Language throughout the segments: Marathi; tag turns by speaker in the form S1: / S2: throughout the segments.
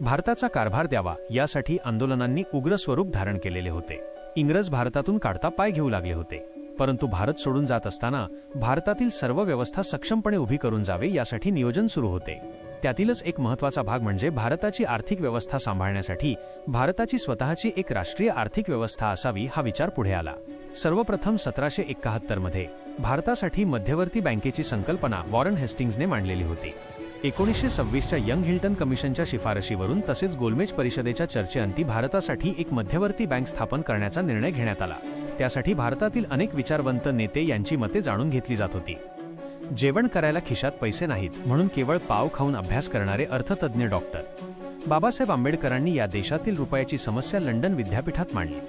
S1: भारताचा कारभार द्यावा यासाठी आंदोलनांनी उग्र स्वरूप धारण केलेले होते. इंग्रज भारतातून काढता पाय घेऊ लागले होते. परंतु भारत सोडून जात असताना भारतातील सर्व व्यवस्था सक्षमपणे उभी करून जावे यासाठी नियोजन सुरू होते. त्यातीलच एक महत्त्वाचा भाग म्हणजे भारताची आर्थिक व्यवस्था सांभाळण्यासाठी भारताची स्वतःची एक राष्ट्रीय आर्थिक व्यवस्था असावी हा विचार पुढे आला. सर्वप्रथम 1771 मध्ये भारतासाठी मध्यवर्ती बँकेची संकल्पना वॉरन हेस्टिंग्जने मांडलेली होती. 1926च्या यंग हिल्टन कमिशनच्या शिफारशीवरून तसेच गोलमेज परिषदेच्या चर्चेअंती भारतासाठी एक मध्यवर्ती बँक स्थापन करण्याचा निर्णय घेण्यात आला. त्यासाठी भारतातील अनेक विचारवंत नेते यांची मते जाणून घेतली जात होती. जेवण करायला खिशात पैसे नाहीत म्हणून केवळ पाव खाऊन अभ्यास करणारे अर्थतज्ञ डॉक्टर बाबासाहेब आंबेडकरांनी या देशातील रुपयाची समस्या लंडन विद्यापीठात मांडली.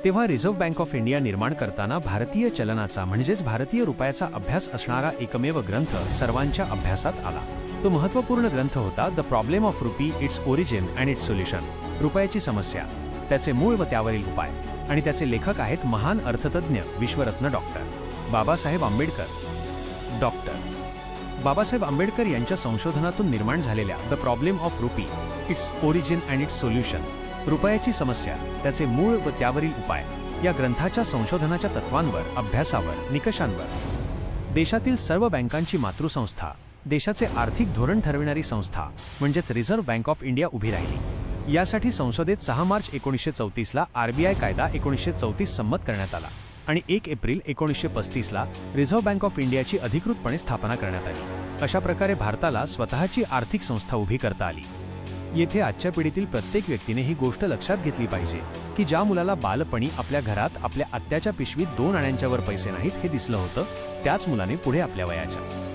S1: तेव्हा रिझर्व्ह बँक ऑफ इंडिया निर्माण करताना भारतीय चलनाचा म्हणजेच भारतीय रुपयाचा अभ्यास असणारा एकमेव ग्रंथ सर्वांच्या अभ्यासात आला. तो महत्त्वपूर्ण ग्रंथ होता the problem of rupee, its origin and it's solution. रुपयाची समस्या, त्याचे मूळ व त्यावरील उपाय. आणि त्याचे लेखक आहेत महान अर्थतज्ञ विश्वरत्न डॉक्टर बाबासाहेब आंबेडकर. डॉक्टर बाबासाहेब आंबेडकर यांच्या संशोधनातून निर्माण झालेल्या the problem of rupee, its origin and it's solution, रुपयाची समस्या, त्याचे मूळ व त्यावरील उपाय या ग्रंथाच्या संशोधनाच्या तत्वांवर, अभ्यासावर, निकषांवर देशातील सर्व बँकांची मातृसंस्था, देशाचे आर्थिक धोरण ठरविणारी संस्था म्हणजेच रिझर्व्ह बँक ऑफ इंडिया उभी राहिली. यासाठी संसदेत 6 मार्च 1934ला आरबीआय कायदा 1934 संमत करण्यात आला आणि 1 एप्रिल 1935ला रिझर्व्ह बँक ऑफ इंडियाची अधिकृतपणे स्थापना करण्यात आली. अशा प्रकारे भारताला स्वतःची आर्थिक संस्था उभी करता आली. येथे आजच्या पिढीतील प्रत्येक व्यक्तीने ही गोष्ट लक्षात घेतली पाहिजे की ज्या मुलाला बालपणी आपल्या घरात आपल्या आत्याच्या पिशवीत 2 आण्यांच्यावर पैसे नाहीत हे दिसलं होतं, त्याच मुलाने पुढे आपल्या वयाच्या